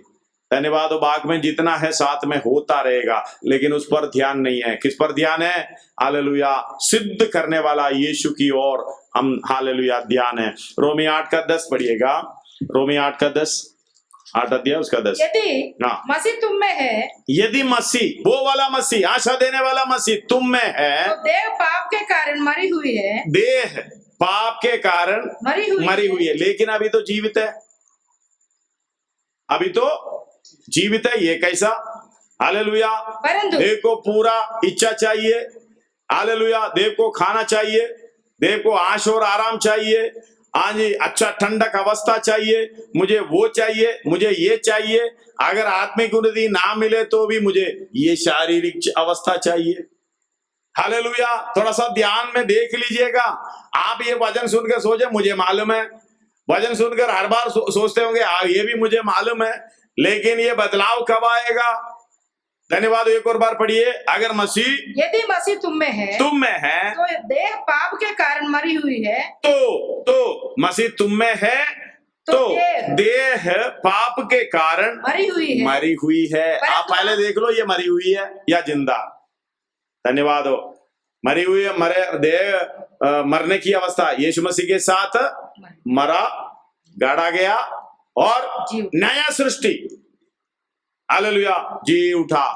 धन्यवाद। बाग में जितना है साथ में होता रहेगा, लेकिन उस पर ध्यान नहीं है। किस पर ध्यान है? हालेलुया, सिद्ध करने वाला यीशु की ओर हम, हालेलुया, ध्यान है। रोमी 8:10 पढ़िएगा। रोमी 8:10, 8 अध्याय उसका 10। यदि मसीह तुम में है, यदि मसीह, वो वाला मसीह, आशा देने वाला मसीह तुम में है, तो देह पाप के कारण मरी हुई है, देह पाप के कारण मरी हुई है, लेकिन अभी तो जीवित है, अभी तो जीवित है। ये कैसा? हालेलुया, देव को पूरा इच्छा चाहिए, हालेलुया, देव को खाना चाहिए, देव को आश और आराम चाहिए, आज अच्छा ठंडक अवस्था चाहिए, मुझे वो चाहिए, मुझे ये चाहिए। अगर आत्मिक उन्नति ना मिले तो भी मुझे ये शारीरिक अवस्था चाहिए। हालेलुया, थोड़ा सा ध्यान में देख लीजिएगा। आप ये वचन सुनकर सोचे मुझे मालूम है, वचन सुनकर हर बार सोचते होंगे ये भी मुझे मालूम है, लेकिन ये बदलाव कब आएगा? धन्यवाद। एक और बार पढ़िए। अगर मसीह, यदि मसीह तुम में है, तो देह पाप के कारण मरी हुई है, तो मसीह तुम में है तो देह पाप के कारण मरी हुई है। आप पहले देख लो, ये मरी हुई है या जिंदा? धन्यवाद हो। मरी हुई है, देह मरने की अवस्था, यीशु मसीह के साथ मरा, गाड़ा गया और नया सृष्टि, हालेलुया, जी उठा,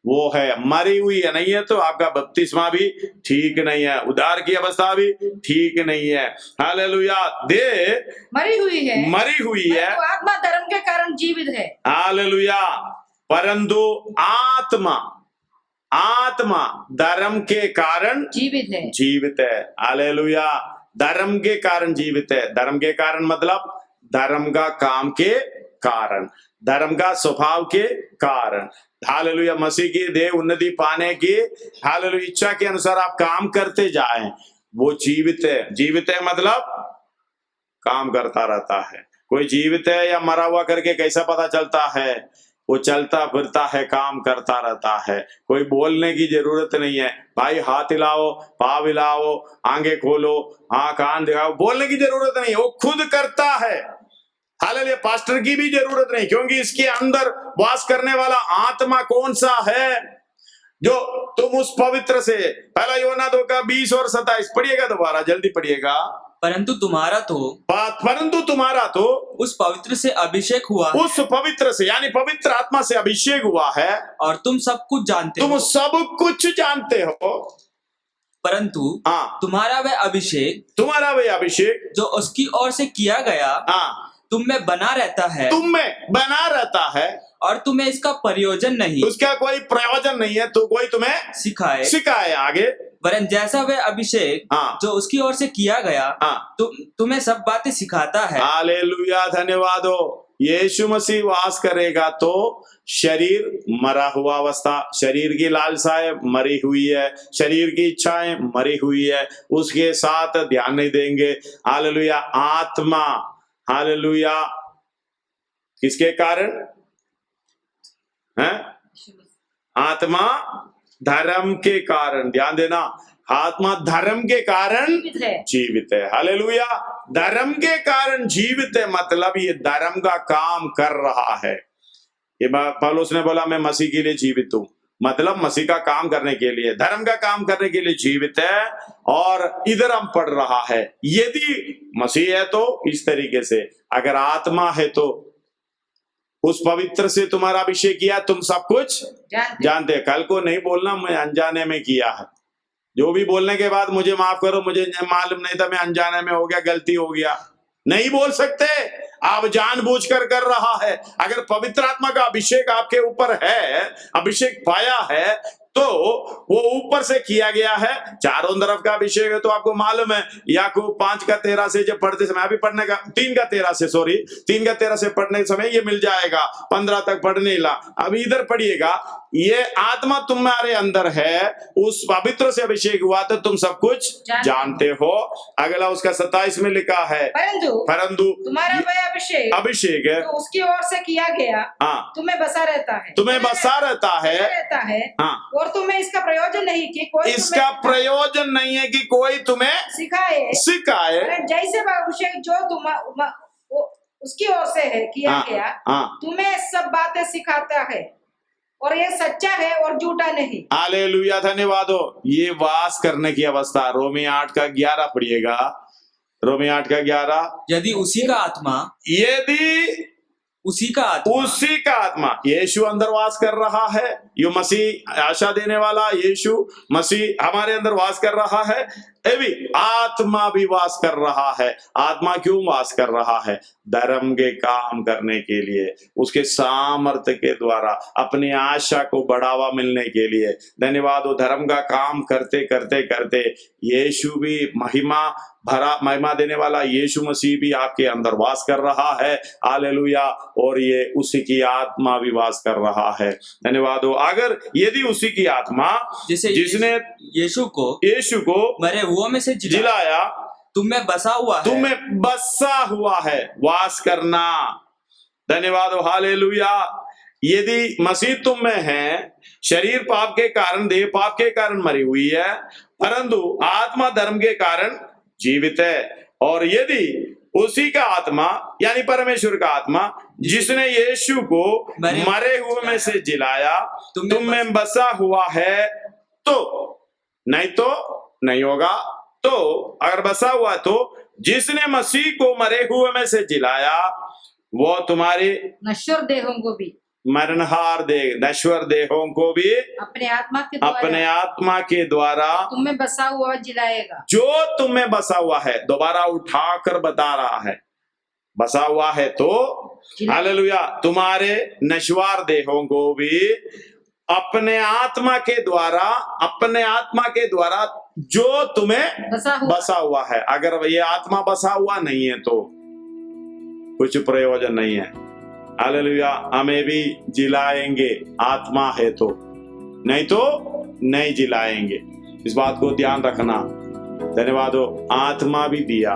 वो है। मरी हुई है नहीं है तो आपका बपतिस्मा भी ठीक नहीं है, उद्धार की अवस्था भी ठीक नहीं है। हालेलुया, देह मरी हुई है, तो आत्मा धर्म के कारण जीवित है। हालेलुया, परंतु आत्मा धर्म के कारण जीवित है। हालेलुया, धर्म के कारण जीवित है। धर्म के कारण मतलब धर्म का काम के कारण, धर्म का स्वभाव के कारण। हालेलुया, मसीह की देह उन्नति पाने की, हालेलुया, इच्छा के अनुसार आप काम करते जाएं, वो जीवित है। जीवित है मतलब काम करता रहता है। कोई जीवित है या मरा हुआ करके कैसा पता चलता है? वो चलता फिरता है, काम करता रहता है, कोई बोलने की जरूरत नहीं है। भाई हाथ हिलाओ, पाँव हिलाओ, आंखें खोलो, हाँ कान दिखाओ, बोलने की जरूरत नहीं है, वो खुद करता है। हालेलुया। पास्टर की भी जरूरत नहीं, क्योंकि इसके अंदर वास करने वाला आत्मा कौन सा है जो तुम उस पवित्र से। पहला यूहन्ना 2 का 20 और 27 पढ़िएगा, दोबारा जल्दी पढ़िएगा। परंतु तुम्हारा तो उस पवित्र से अभिषेक हुआ है, उस पवित्र से यानी पवित्र आत्मा से अभिषेक हुआ है, और तुम सब कुछ जानते तुम हो। सब कुछ जानते हो। परंतु हाँ, तुम्हारा वह अभिषेक जो उसकी ओर से किया गया हाँ तुम में बना रहता है, तुम में बना रहता है, और तुम्हें इसका प्रयोजन नहीं, उसका कोई प्रयोजन नहीं है, तो कोई तुम्हें सिखाए आगे। वरन जैसा वह अभिषेक हाँ, जो उसकी ओर से किया गया हाँ, तुम्हें सब बातें सिखाता है। हालेलुया, धन्यवाद हो। यीशु मसीह वास करेगा तो शरीर मरा हुआ अवस्था, शरीर की लालसाएं मरी हुई है, शरीर की इच्छाएं मरी हुई है, उसके साथ ध्यान नहीं देंगे। हालेलुया। आत्मा, हालेलुया, किसके कारण है? आत्मा धर्म के कारण। ध्यान देना, आत्मा धर्म के कारण जीवित है। हालेलुया। धर्म के कारण जीवित है, मतलब ये धर्म का काम कर रहा है। ये पौलुस ने बोला मैं मसीह के लिए जीवित हूं, मतलब मसीह का काम करने के लिए, धर्म का काम करने के लिए जीवित है। और इधर हम पढ़ रहा है, यदि मसीह है तो इस तरीके से, अगर आत्मा है तो उस पवित्र से तुम्हारा अभिषेक किया, तुम सब कुछ जानते हैं। कल को नहीं बोलना मैं अनजाने में किया है, जो भी बोलने के बाद मुझे माफ करो, मुझे मालूम नहीं था, मैं अनजाने में हो गया, गलती हो गया, नहीं बोल सकते। आप जानबूझकर कर रहा है। अगर पवित्र आत्मा का अभिषेक आपके ऊपर है, अभिषेक पाया है, तो वो ऊपर से किया गया है, चारों तरफ का अभिषेक है। तो आपको मालूम है याकूब 5 का 13 से जब पढ़ते समय, अभी पढ़ने का 3 का 13 से, सॉरी 3 का 13 से पढ़ने के समय ये मिल जाएगा, 15 तक पढ़ने ला। अभी इधर पढ़िएगा, ये आत्मा तुम्हारे अंदर है, उस पवित्र से अभिषेक हुआ तो तुम सब कुछ जानते हो। अगला उसका 27 में लिखा है, परंतु तुम्हारा वह अभिषेक है तो उसकी ओर से किया गया, हाँ, तुम्हें बसा रहता है, तुम्हें बसा रहता है, हाँ, और तुम्हें इसका प्रयोजन नहीं कि कोई इसका प्रयोजन नहीं है कि कोई तुम्हें सिखाए। जैसे अभिषेक जो उसकी ओर से है किया गया, तुम्हें सब बातें सिखाता है, और ये सच्चा है और झूठा नहीं। हालेलुया, धन्यवाद हो। ये वास करने की अवस्था। रोमी 8 का 11 पढ़िएगा, रोमी 8 का 11। यदि उसी का आत्मा उसी का आत्मा यीशु अंदर वास कर रहा है, यो मसीह आशा देने वाला यीशु मसीह हमारे अंदर वास कर रहा है, अभी आत्मा भी वास कर रहा है। आत्मा क्यों वास कर रहा है? धर्म के काम करने के लिए, उसके सामर्थ्य के द्वारा, अपनी आशा को बढ़ावा मिलने के लिए। धन्यवाद हो। धर्म का काम करते करते करते यीशु भी महिमा देने वाला यीशु मसीह भी आपके अंदर वास कर रहा है। हालेलुया। और ये उसी की आत्मा भी वास कर रहा है। धन्यवाद हो। अगर यदि उसी की आत्मा जिसने यीशु को मरे हुओं में से जिलाया, तुम्हें बसा हुआ है, वास करना। धन्यवाद हो। हालेलुया। यदि मसीह तुम में है, शरीर पाप के कारण, देह पाप के कारण मरी हुई है, परंतु आत्मा धर्म के कारण जीवित है। और यदि उसी का आत्मा यानी परमेश्वर का आत्मा जिसने यीशु को मरे हुए में से जिलाया तुम में बसा हुआ है, तो नहीं होगा। तो अगर बसा हुआ, तो जिसने मसीह को मरे हुए में से जिलाया, वो तुम्हारे नश्वर देहों को भी, मरणहार देह, नश्वर देहों को भी अपने आत्मा के द्वारा तुम्हें बसा हुआ जिलाएगा। जो तुम्हें बसा हुआ है, दोबारा उठाकर बता रहा है, बसा हुआ है तो हालेलुया, तुम्हारे नश्वर देहों को भी अपने आत्मा के द्वारा जो तुम्हें बसा हुआ है। अगर ये आत्मा बसा हुआ नहीं है तो कुछ प्रयोजन नहीं है। हालेलुया। हमें भी जिलाएंगे, आत्मा है तो नहीं जिलाएंगे। इस बात को ध्यान रखना। धन्यवाद हो। आत्मा भी दिया।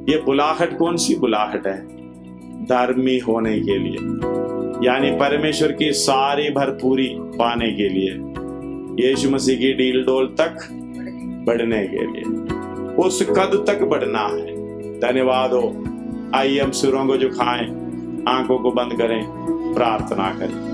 ये बुलाहट कौन सी बुलाहट है? धर्मी होने के लिए। यानी परमेश्वर की सारी भरपूरी पाने के लिए, यीशु मसीह की डील डोल तक बढ़ने के लिए, उस कद तक बढ़ना है। धन्यवाद हो। आइए हम सुरों को झुकाएं, आंखों को बंद करें, प्रार्थना करें।